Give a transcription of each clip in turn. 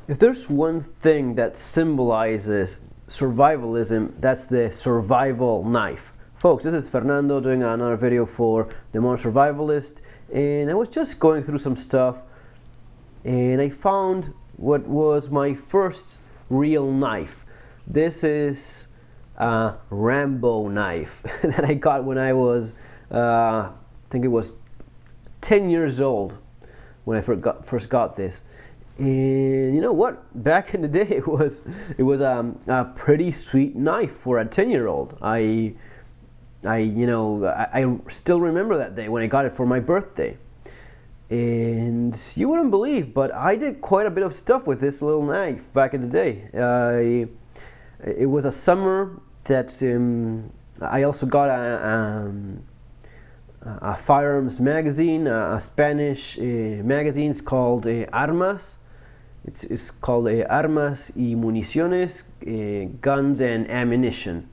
If there's one thing that symbolizes survivalism, that's the survival knife. Folks, this is Fernando doing another video for The Modern Survivalist, and I was just going through some stuff and I found what was my first real knife. This is a Rambo knife that I got when I was, I think it was 10 years old when I first got this. And you know what? Back in the day, it was a pretty sweet knife for a 10-year-old. I still remember that day when I got it for my birthday. And you wouldn't believe, but I did quite a bit of stuff with this little knife back in the day. It was a summer that I also got a firearms magazine, a Spanish magazine. It's called Armas. It's called Armas y Municiones, Guns and Ammunition.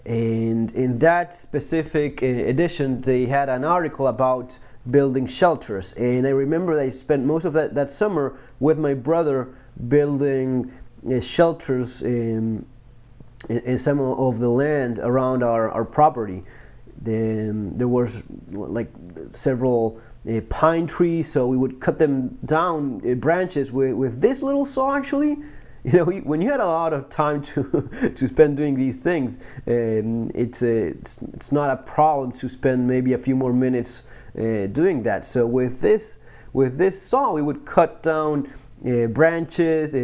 And in that specific edition, they had an article about building shelters. And I remember that I spent most of that summer with my brother building shelters in some of the land around our property. There was like several pine trees, so we would cut them down branches with this little saw. Actually, you know, when you had a lot of time to spend doing these things, it's not a problem to spend maybe a few more minutes doing that. So with this saw, we would cut down branches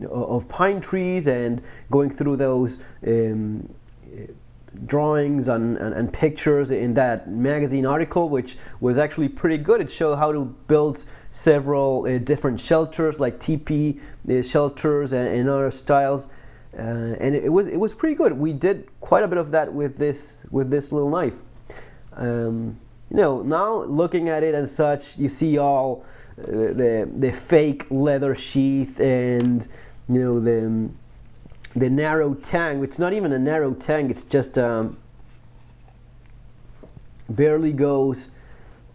of pine trees, and going through those drawings and pictures in that magazine article, which was actually pretty good. It showed how to build several different shelters, like teepee shelters and other styles, and it was pretty good. We did quite a bit of that with this little knife. You know, now looking at it and such, you see all the fake leather sheath, and you know, the narrow tang. It's not even a narrow tang, it's just barely goes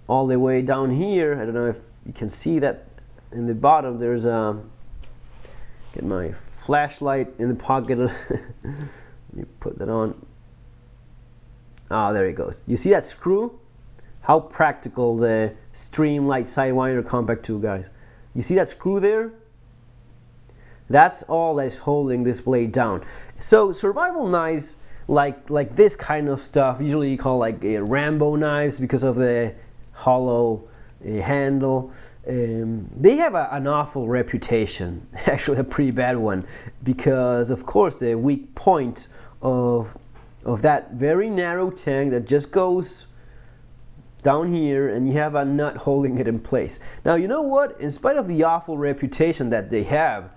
all the way down here. I don't know if you can see that in the bottom. There's get my flashlight in the pocket. Let me put that on. Ah, there it goes. You see that screw? How practical the Streamlight Sidewinder compact tool, guys. You see that screw there? That's all that is holding this blade down. So survival knives like this kind of stuff, usually you call like Rambo knives because of the hollow handle. They have an awful reputation, actually a pretty bad one, because of course the weak point of that very narrow tang that just goes down here, and you have a nut holding it in place. Now, you know what? In spite of the awful reputation that they have,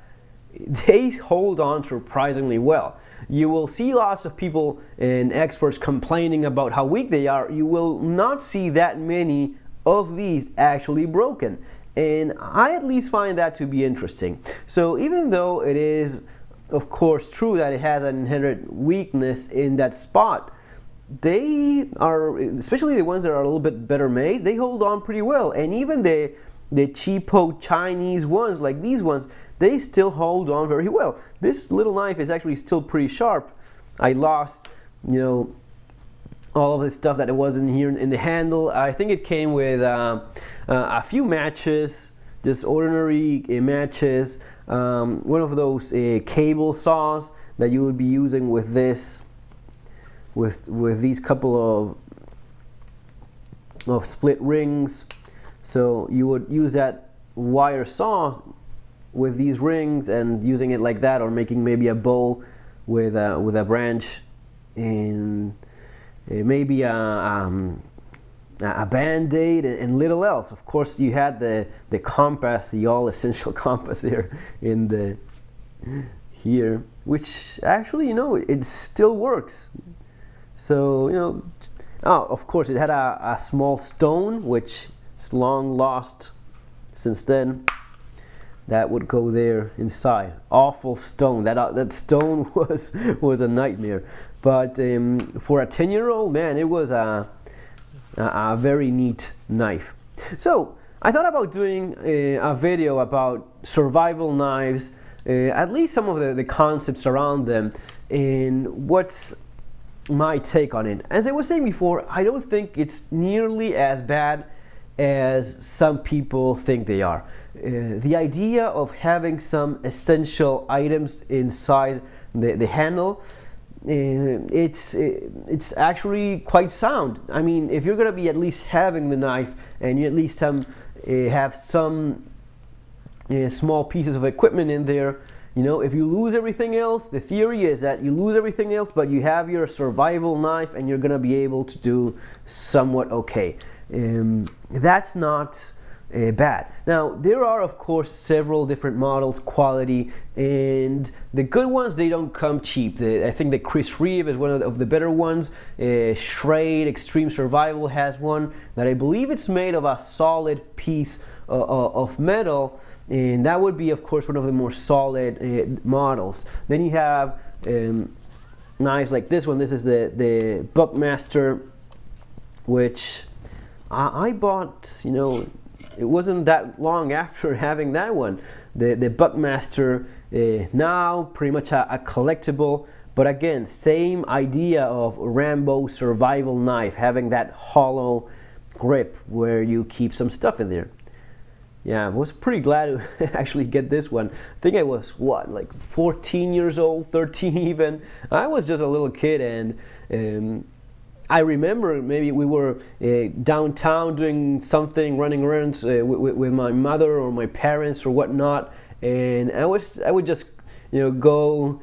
they hold on surprisingly well. You will see lots of people and experts complaining about how weak they are. You will not see that many of these actually broken, and I at least find that to be interesting. So even though it is of course true that it has an inherent weakness in that spot, they are, especially the ones that are a little bit better made, they hold on pretty well. And even the cheapo Chinese ones like these ones, they still hold on very well. This little knife is actually still pretty sharp. I lost, you know, all of the stuff that it was in here in the handle. I think it came with a few matches, just ordinary matches. One of those cable saws that you would be using with this, with these couple of split rings. So you would use that wire saw with these rings and using it like that, or making maybe a bow with a branch, and maybe a band-aid and little else. Of course, you had the compass, the all-essential compass here here, which actually, you know, it still works. So, you know, of course, it had a small stone, which is long lost since then. That would go there inside. Awful stone. That stone was a nightmare. But for a 10-year-old, man, it was a very neat knife. So I thought about doing a video about survival knives, at least some of the concepts around them, and what's my take on it. As I was saying before, I don't think it's nearly as bad as some people think they are. The idea of having some essential items inside the handle, it's actually quite sound. I mean, if you're gonna be at least having the knife and you at least have some small pieces of equipment in there, you know, if you lose everything else, the theory is that you lose everything else, but you have your survival knife and you're gonna be able to do somewhat okay. That's not bad. Now, there are of course several different models, quality, and the good ones, they don't come cheap. I think that Chris Reeve is one of the better ones. Schrade Extreme Survival has one that I believe it's made of a solid piece of metal, and that would be of course one of the more solid models. Then you have knives like this one. This is the Buckmaster, which I bought, you know, it wasn't that long after having that one. The Buckmaster, now pretty much a collectible, but again, same idea of Rambo survival knife, having that hollow grip where you keep some stuff in there. Yeah, I was pretty glad to actually get this one. I think I was, what, like 14 years old, 13 even. I was just a little kid, and I remember maybe we were downtown doing something, running around with my mother or my parents or whatnot, and I would just, you know, go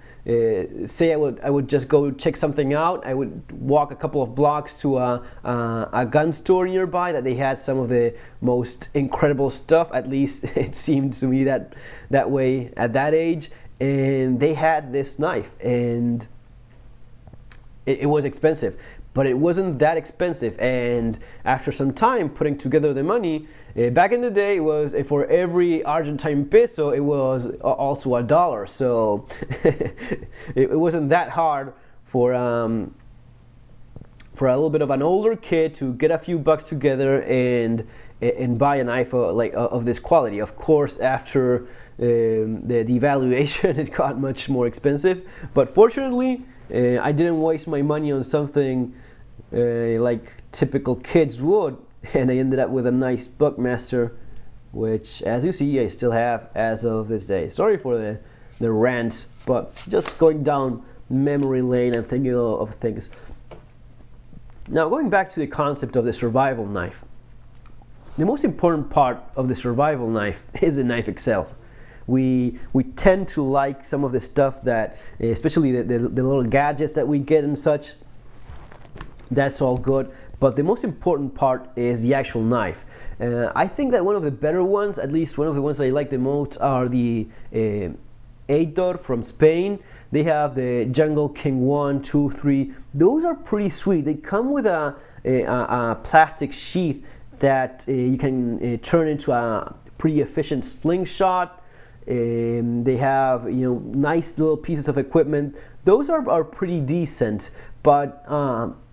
say I would just go check something out. I would walk a couple of blocks to a gun store nearby that they had some of the most incredible stuff. At least it seemed to me that way at that age, and they had this knife, and it was expensive. But it wasn't that expensive, and after some time putting together the money, back in the day it was for every Argentine peso it was also $1. So it wasn't that hard for a little bit of an older kid to get a few bucks together and buy a knife of this quality. Of course, after the devaluation, it got much more expensive, but fortunately I didn't waste my money on something like typical kids would, and I ended up with a nice Buckmaster, which, as you see, I still have as of this day. Sorry for the rant, but just going down memory lane and thinking of things. Now, going back to the concept of the survival knife, the most important part of the survival knife is the knife itself. We tend to like some of the stuff that, especially the little gadgets that we get and such. That's all good, but the most important part is the actual knife. I think that one of the better ones, at least one of the ones that I like the most, are the Aitor from Spain. They have the Jungle King 1, 2, 3. Those are pretty sweet. They come with a plastic sheath that you can turn into a pretty efficient slingshot. They have, you know, nice little pieces of equipment. Those are pretty decent, but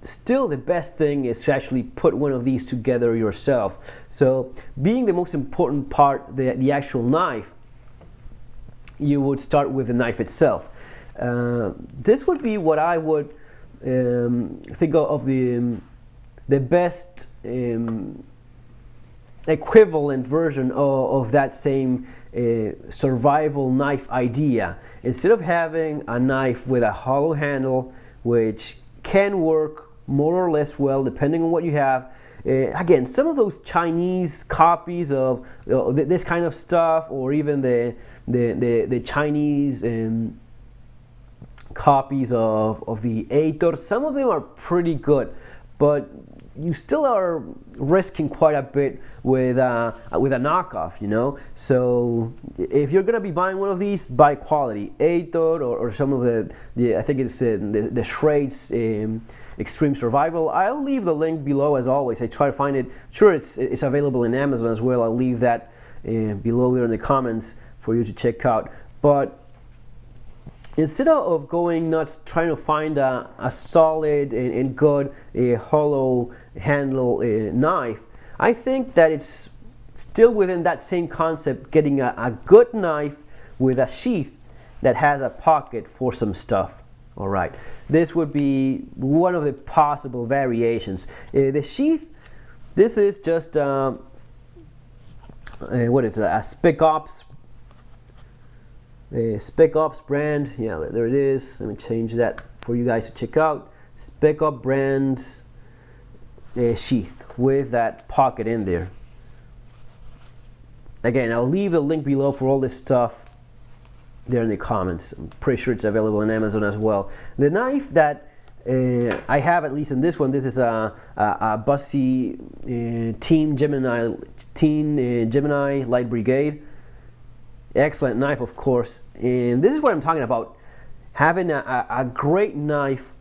still the best thing is to actually put one of these together yourself. So, being the most important part, the actual knife, you would start with the knife itself. This would be what I would think of the best equivalent version of that same survival knife idea. Instead of having a knife with a hollow handle, which can work more or less well depending on what you have. Again, some of those Chinese copies of this kind of stuff, or even the Chinese copies of the Aitor, some of them are pretty good, but you still are risking quite a bit with a knockoff, you know. So if you're gonna be buying one of these, buy quality Aitor or some of the I think it's the Schrade's Extreme Survival. I'll leave the link below as always. I try to find it. Sure, it's available in Amazon as well. I'll leave that below there in the comments for you to check out. But instead of going nuts trying to find a solid and good hollow handle knife, I think that it's still within that same concept, getting a good knife with a sheath that has a pocket for some stuff. All right, this would be one of the possible variations. The sheath, this is just what is it, a Spec-Ops Spec-Ops brand. Yeah, there it is. Let me change that for you guys to check out. Spec-Ops brand sheath with that pocket in there. Again, I'll leave the link below for all this stuff there in the comments. I'm pretty sure it's available on Amazon as well. The knife that I have, at least in this one, this is a Bussy Team Gemini Light Brigade. Excellent knife, of course. And this is what I'm talking about. Having a great knife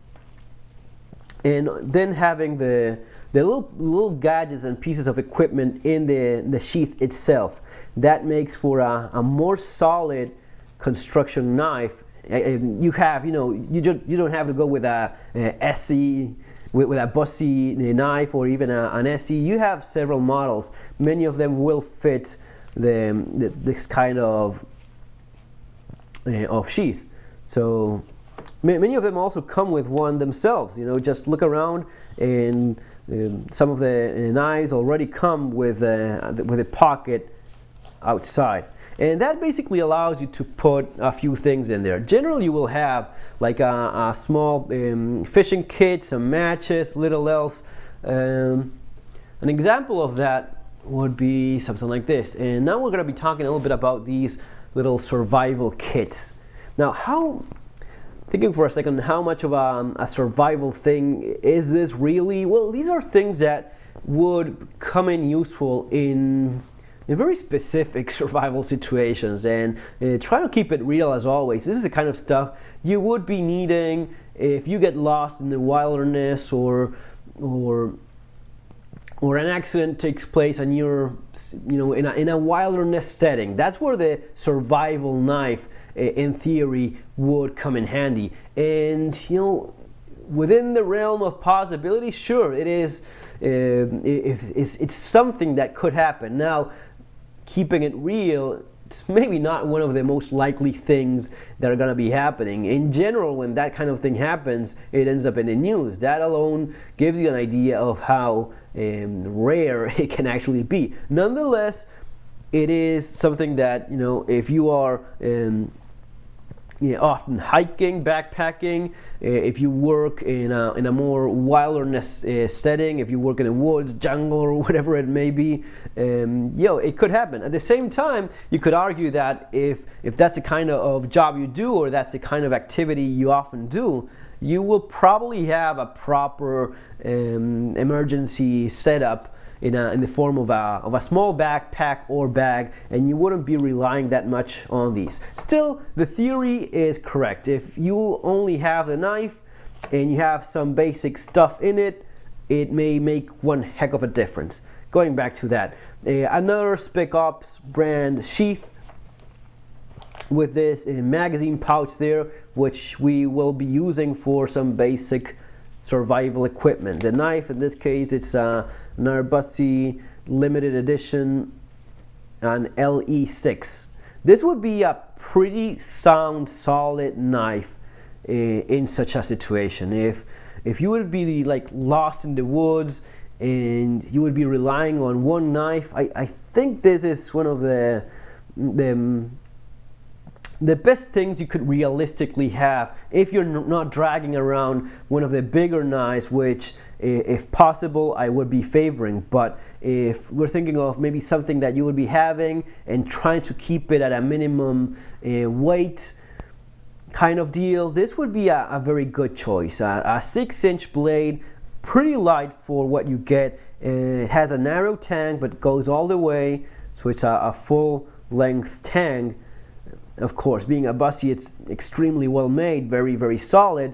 and then having the little gadgets and pieces of equipment in the sheath itself. That makes for a more solid construction knife. You have, you know, you don't have to go with a SE, with a Bussy knife, or even an SE. You have several models. Many of them will fit this kind of sheath. So many of them also come with one themselves. You know, just look around, and some of the knives already come with a pocket outside. And that basically allows you to put a few things in there. Generally, you will have like a small fishing kit, some matches, little else. An example of that would be something like this. And now we're going to be talking a little bit about these little survival kits. Now, thinking for a second, how much of a survival thing is this really? Well, these are things that would come in useful in very specific survival situations, and try to keep it real as always. This is the kind of stuff you would be needing if you get lost in the wilderness, or an accident takes place and you're, you know, in a wilderness setting. That's where the survival knife, in theory, would come in handy. And you know, within the realm of possibility, sure, it is. It's something that could happen. Now, keeping it real, it's maybe not one of the most likely things that are going to be happening. In general, when that kind of thing happens, it ends up in the news. That alone gives you an idea of how rare it can actually be. Nonetheless, it is something that, you know, if you are often hiking, backpacking, if you work in a more wilderness setting, if you work in the woods, jungle, or whatever it may be, it could happen. At the same time, you could argue that if that's the kind of job you do, or that's the kind of activity you often do, you will probably have a proper emergency setup in the form of a small backpack or bag, and you wouldn't be relying that much on these. Still, the theory is correct. If you only have the knife and you have some basic stuff in it, it may make one heck of a difference. Going back to that, another Spec-Ops brand sheath with this magazine pouch there, which we will be using for some basic survival equipment. The knife, in this case, it's another Bussy limited edition, an LE6. This would be a pretty sound, solid knife in such a situation. If you would be like lost in the woods and you would be relying on one knife, I think this is one of the best things you could realistically have if you're not dragging around one of the bigger knives, which, if possible, I would be favoring. But if we're thinking of maybe something that you would be having and trying to keep it at a minimum weight kind of deal, this would be a very good choice. A 6-inch blade, pretty light for what you get. It has a narrow tang but goes all the way, so it's a full length tang. Of course, being a Bussy, it's extremely well made, very, very solid,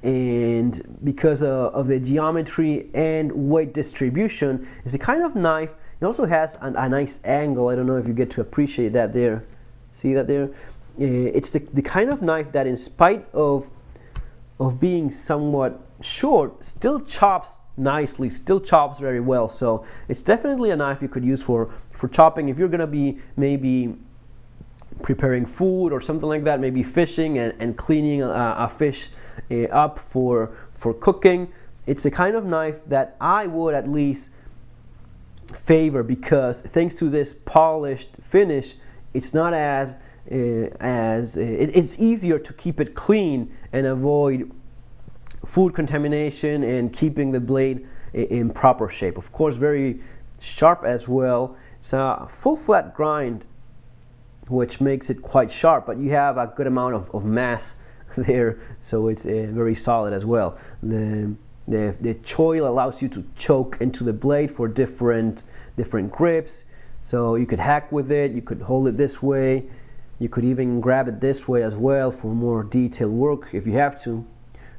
and because of the geometry and weight distribution, it's the kind of knife. It also has a nice angle. I don't know if you get to appreciate that there. See that there? It's the kind of knife that, in spite of being somewhat short, still chops nicely, still chops very well. So it's definitely a knife you could use for chopping if you're gonna be maybe preparing food or something like that, maybe fishing and cleaning a fish up for cooking. It's the kind of knife that I would at least favor, because thanks to this polished finish, it's not as it's easier to keep it clean and avoid food contamination and keeping the blade in proper shape. Of course, very sharp as well. It's a full flat grind, which makes it quite sharp, but you have a good amount of mass there, so it's very solid as well. The choil allows you to choke into the blade for different grips, so you could hack with it, you could hold it this way, you could even grab it this way as well for more detailed work if you have to.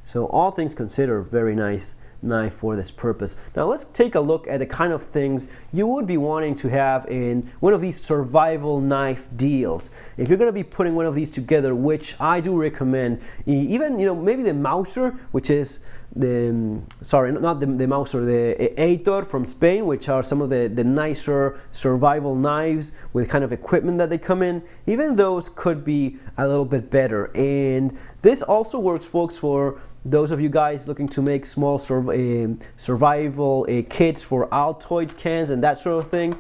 So all things considered, very nice knife for this purpose. Now let's take a look at the kind of things you would be wanting to have in one of these survival knife deals. If you're going to be putting one of these together, which I do recommend, even maybe the Mauser, which is the not the Mauser, the Aitor from Spain, which are some of the nicer survival knives with kind of equipment that they come in. Even those could be a little bit better. And this also works, folks, for those of you guys looking to make small survival kits for Altoids cans and that sort of thing.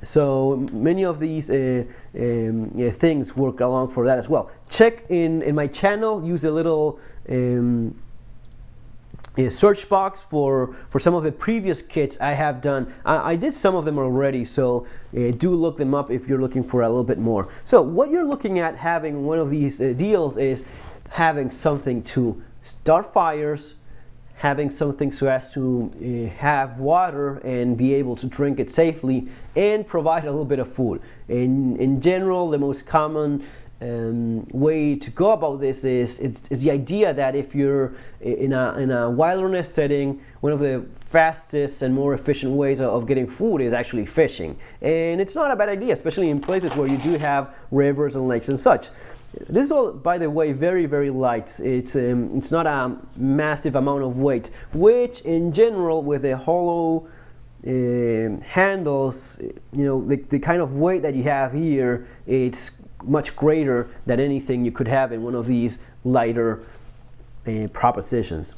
So many of these things work along for that as well. Check in my channel, use a little search box for some of the previous kits I have done. I did some of them already, so do look them up if you're looking for a little bit more. So what you're looking at having one of these deals is having something to start fires, having something so as to have water and be able to drink it safely, and provide a little bit of food. In general, the most common way to go about this is the idea that if you're in a wilderness setting, one of the fastest and more efficient ways of getting food is actually fishing. And it's not a bad idea, especially in places where you do have rivers and lakes and such. This is all, by the way, very, very light. It's not a massive amount of weight, which in general with the hollow handles, the kind of weight that you have here, it's much greater than anything you could have in one of these lighter propositions.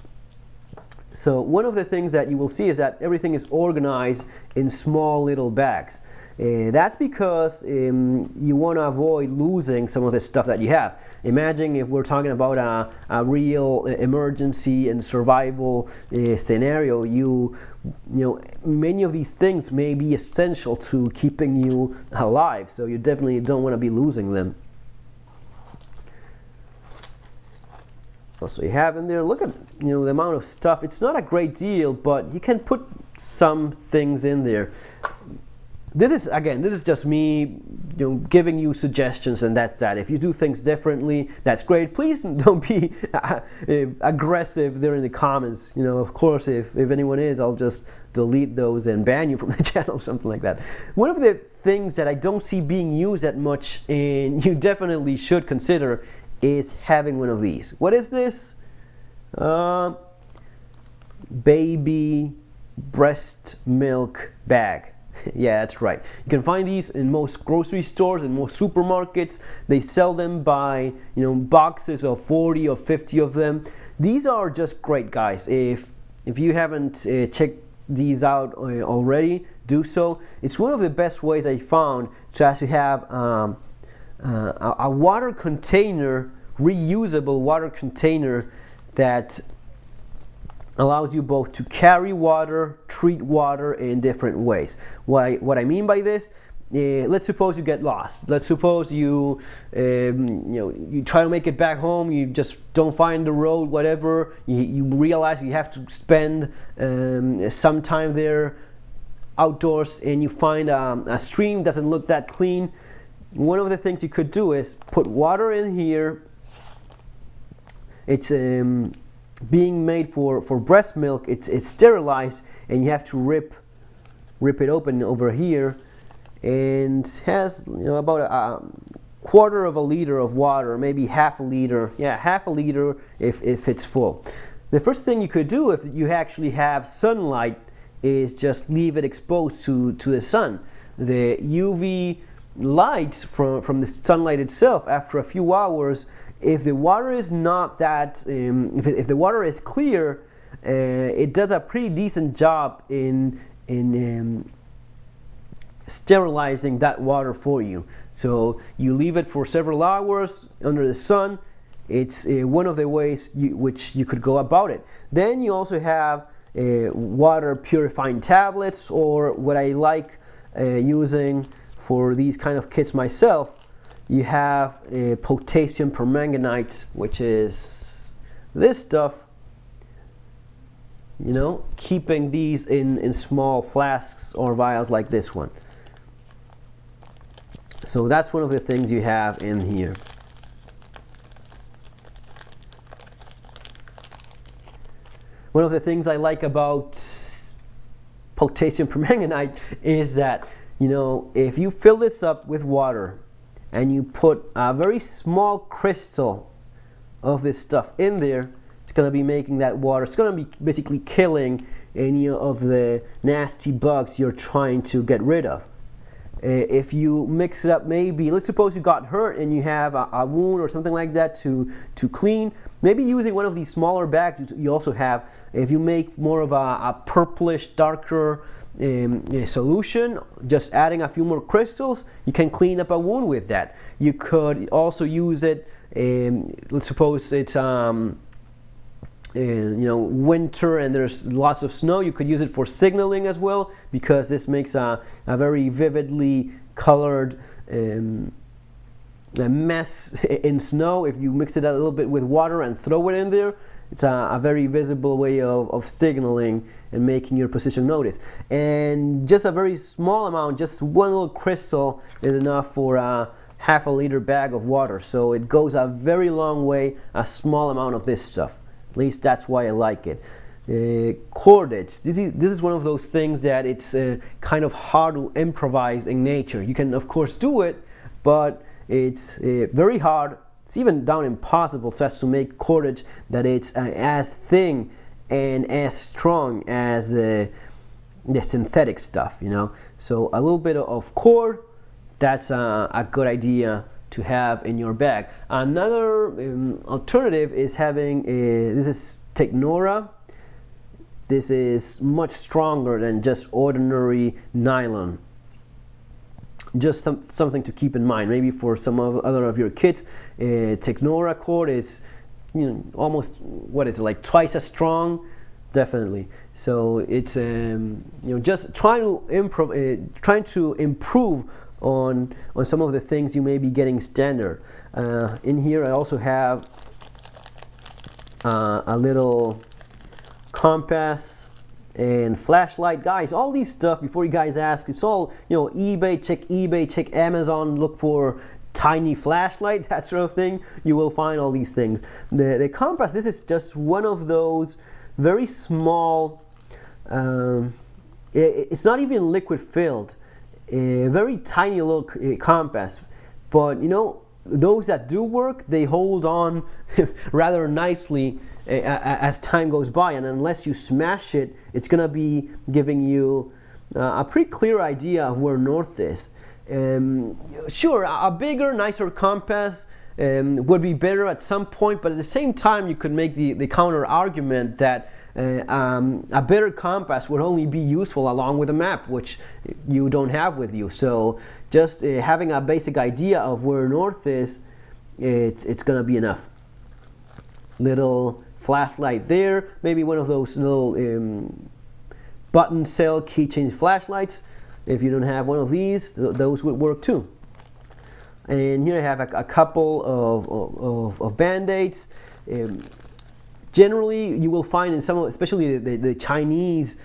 So one of the things that you will see is that everything is organized in small little bags. That's because you want to avoid losing some of the stuff that you have. Imagine if we're talking about a real emergency and survival scenario, many of these things may be essential to keeping you alive, so you definitely don't want to be losing them. So you have in there, look at the amount of stuff. It's not a great deal, but you can put some things in there. This is just me giving you suggestions, and that's that. If you do things differently, that's great. Please don't be aggressive there in the comments. Of course, if anyone is, I'll just delete those and ban you from the channel, something like that. One of the things that I don't see being used that much, and you definitely should consider, is having one of these. What is this? Baby breast milk bag. Yeah, that's right. You can find these in most grocery stores and most supermarkets. They sell them by boxes of 40 or 50 of them. These are just great, guys. If you haven't checked these out already, do so. It's one of the best ways I found to actually have a water container, reusable water container that allows you both to carry water, treat water in different ways. What I mean by this, let's suppose you get lost. Let's suppose you try to make it back home, you just don't find the road, whatever. You realize you have to spend some time there outdoors, and you find a stream doesn't look that clean. One of the things you could do is put water in here. It's being made for breast milk. It's sterilized, and you have to rip it open over here, and has about a quarter of a liter of water, maybe half a liter. Yeah, half a liter if it's full. the first thing you could do if you actually have sunlight is just leave it exposed to the sun. The UV light from the sunlight itself, after a few hours, if the water is not that, if the water is clear, it does a pretty decent job in sterilizing that water for you. So you leave it for several hours under the sun. It's one of the ways which you could go about it. Then you also have water purifying tablets, or what I like using for these kind of kits myself, you have potassium permanganate, which is this stuff, you know, keeping these in small flasks or vials like this one. So that's one of the things you have in here. One of the things I like about potassium permanganate is that, you know, if you fill this up with water and you put a very small crystal of this stuff in there, it's going to be making that water, it's going to be basically killing any of the nasty bugs you're trying to get rid of. If you mix it up, maybe, let's suppose you got hurt and you have a wound or something like that to clean, maybe using one of these smaller bags you also have, if you make more of a purplish, darker solution, just adding a few more crystals, you can clean up a wound with that. You could also use it, let's suppose it's you know, winter and there's lots of snow, you could use it for signaling as well, because this makes a very vividly colored mess in snow. If you mix it a little bit with water and throw it in there, it's a very visible way of signaling and making your position noticed. And just a very small amount, just one little crystal is enough for a half a liter bag of water. So it goes a very long way, a small amount of this stuff. At least that's why I like it. Cordage. This is one of those things that it's kind of hard to improvise in nature. You can of course do it, but it's very hard. It's even down impossible so as to make cordage that it's as thin and as strong as the synthetic stuff, you know. So a little bit of cord, that's a good idea to have in your bag. Another alternative is having this is Technora. This is much stronger than just ordinary nylon. Just something to keep in mind. Maybe for some other of your kits, Technora cord is, you know, almost, what is it, like twice as strong, definitely. So it's you know, just trying to improve on some of the things you may be getting standard. In here I also have a little compass and flashlight. Guys, all these stuff, before you guys ask, it's all, you know, eBay, check Amazon, look for tiny flashlight, that sort of thing. You will find all these things. The compass, this is just one of those very small, it's not even liquid filled, a very tiny little compass, but you know, those that do work, they hold on rather nicely as time goes by, and unless you smash it, it's gonna be giving you a pretty clear idea of where north is. Sure, a bigger, nicer compass would be better at some point, but at the same time you could make the counter argument that a better compass would only be useful along with a map, which you don't have with you. So just having a basic idea of where north is, it's gonna be enough. Little flashlight there, maybe one of those little button cell keychain flashlights. If you don't have one of these, those would work too. And here I have a couple of band-aids. Generally, you will find in some, especially the Chinese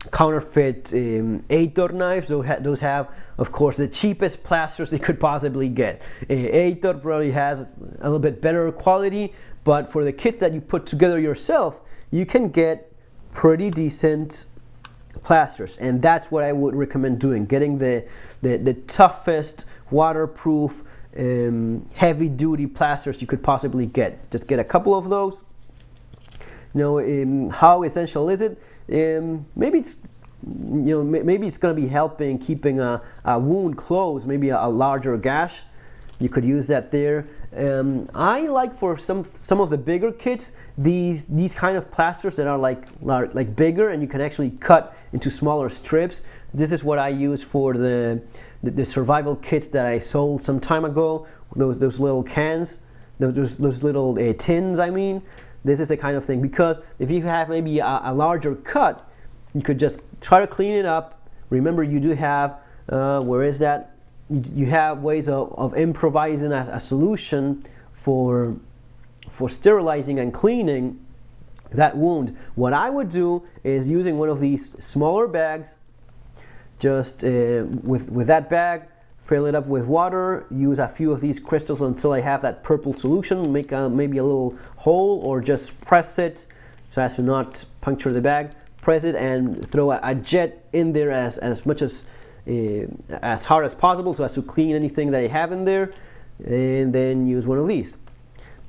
counterfeit Aitor knives, those have, of course, the cheapest plasters they could possibly get. Aitor probably has a little bit better quality, but for the kits that you put together yourself, you can get pretty decent plasters, and that's what I would recommend doing, getting the toughest, waterproof, heavy duty plasters you could possibly get. Just get a couple of those, how essential is it? Maybe it's maybe it's going to be helping keeping a wound closed, maybe a larger gash. You could use that there. I like for some of the bigger kits these kind of plasters that are like bigger, and you can actually cut into smaller strips. This is what I use for the survival kits that I sold some time ago. Those little cans, those little tins. I mean, this is the kind of thing, because if you have maybe a larger cut, you could just try to clean it up. Remember, you do have where is that? You have ways of improvising a solution for sterilizing and cleaning that wound. What I would do is using one of these smaller bags, just with that bag, fill it up with water, use a few of these crystals until I have that purple solution, make maybe a little hole, or just press it so as to not puncture the bag. Press it and throw a jet in there as much as hard as possible, so as to clean anything that you have in there, and then use one of these.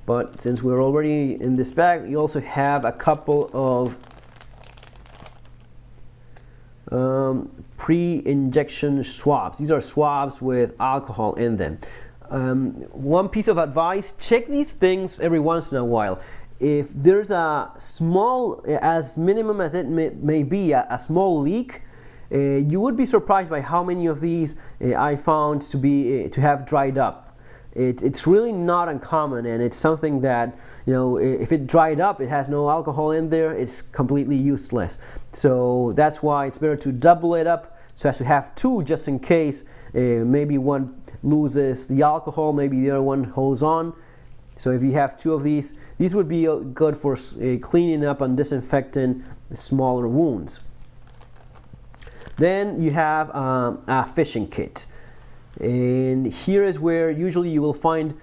But since we're already in this bag, you also have a couple of pre-injection swabs. These are swabs with alcohol in them. One piece of advice: check these things every once in a while. If there's a small, as minimum as it may be, a small leak, you would be surprised by how many of these I found to have dried up. It's really not uncommon, and it's something that, if it dried up, it has no alcohol in there, it's completely useless. So that's why it's better to double it up, so as to have two, just in case maybe one loses the alcohol, maybe the other one holds on. So if you have two of these would be good for cleaning up and disinfecting smaller wounds. Then you have a fishing kit, and here is where usually you will find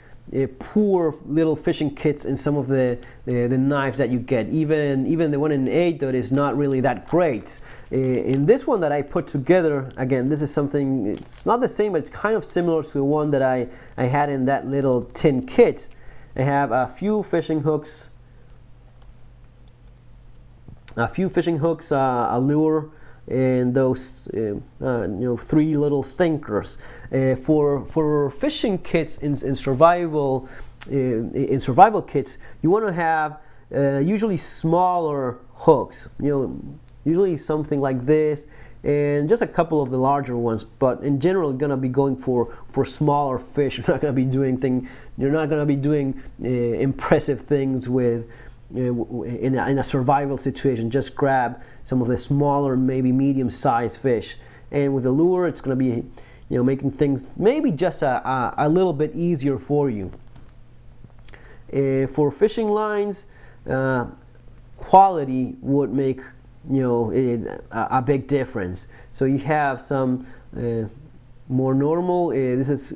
poor little fishing kits in some of the knives that you get. Even the one in Aitor is not really that great. In this one that I put together, again, this is something, it's not the same, but it's kind of similar to the one that I had in that little tin kit. I have a few fishing hooks, a lure, and those three little sinkers. For fishing kits in survival kits, you want to have usually smaller hooks, usually something like this, and just a couple of the larger ones. But in general, you're gonna be going for smaller fish. You're not gonna be doing impressive things with in a survival situation. Just grab some of the smaller, maybe medium-sized fish, and with the lure, it's going to be, making things maybe just a little bit easier for you. For fishing lines, quality would make a big difference. So you have some more normal. This is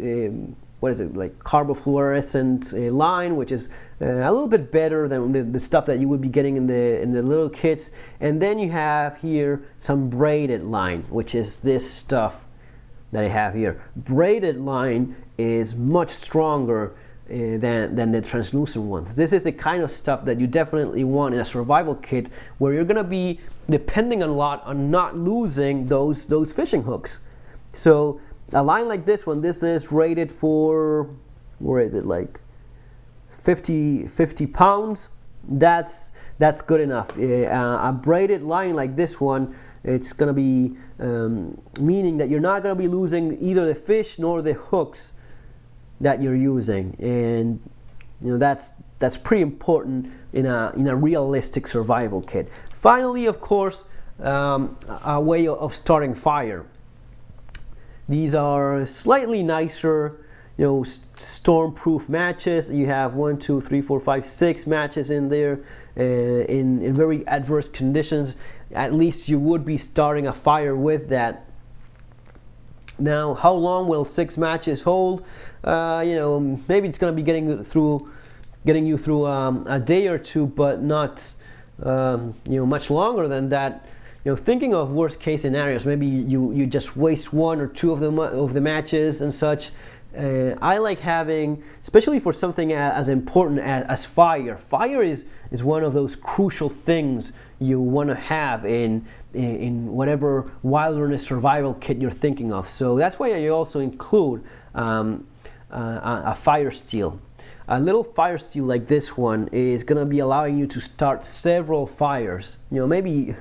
what is it, like carbofluorescent line, which is a little bit better than the stuff that you would be getting in the little kits. And then you have here some braided line, which is this stuff that I have here. Braided line is much stronger than the translucent ones. This is the kind of stuff that you definitely want in a survival kit, where you're gonna be depending a lot on not losing those fishing hooks. So a line like this one, this is rated for, where is it, like 50 pounds. That's good enough. A braided line like this one, it's gonna be meaning that you're not gonna be losing either the fish nor the hooks that you're using, and that's pretty important in a realistic survival kit. Finally, of course, a way of starting fire. These are slightly nicer, storm-proof matches. You have 1, 2, 3, 4, 5, 6 matches in there. In very adverse conditions, at least you would be starting a fire with that. Now, how long will 6 matches hold? Maybe it's going to be getting you through a day or two, but not much longer than that. Thinking of worst case scenarios, maybe you just waste 1 or 2 of the matches and such. I like having, especially for something as important as fire. Fire is one of those crucial things you want to have in whatever wilderness survival kit you're thinking of. So that's why I also include a fire steel. A little fire steel like this one is going to be allowing you to start several fires. Maybe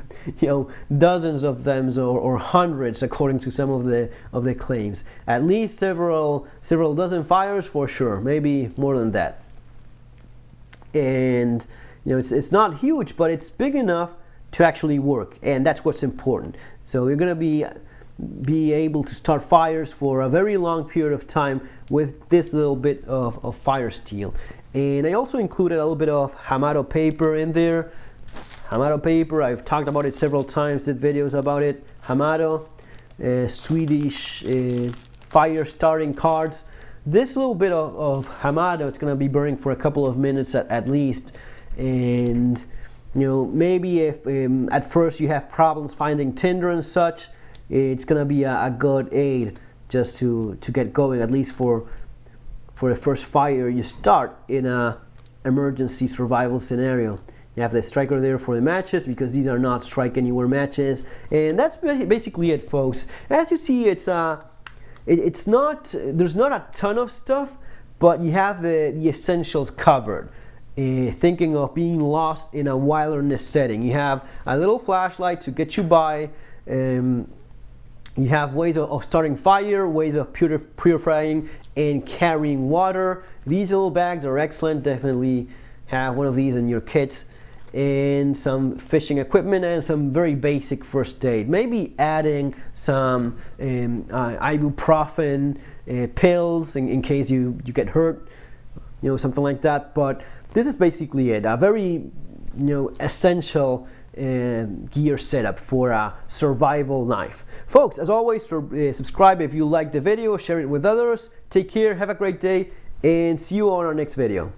dozens of them or hundreds, according to some of the claims. At least several dozen fires for sure. Maybe more than that. And it's not huge, but it's big enough to actually work, and that's what's important. So you're going to be able to start fires for a very long period of time with this little bit of fire steel. And I also included a little bit of Hamato paper in there. Hamato paper, I've talked about it several times, did videos about it. Hamato, Swedish fire starting cards. This little bit of Hamato, it's going to be burning for a couple of minutes at least. And maybe if at first you have problems finding tinder and such, it's gonna be a good aid just to get going, at least for the first fire you start in a emergency survival scenario. You have the striker there for the matches, because these are not strike anywhere matches. And that's basically it, folks. As you see, it's not, there's not a ton of stuff, but you have the essentials covered. Thinking of being lost in a wilderness setting, you have a little flashlight to get you by. You have ways of starting fire, ways of purifying and carrying water. These little bags are excellent. Definitely have one of these in your kits. And some fishing equipment and some very basic first aid. Maybe adding some ibuprofen pills in case you get hurt, something like that. But this is basically it. A very essential gear setup for a survival knife. Folks, as always, subscribe if you like the video, share it with others. Take care, have a great day, and see you on our next video.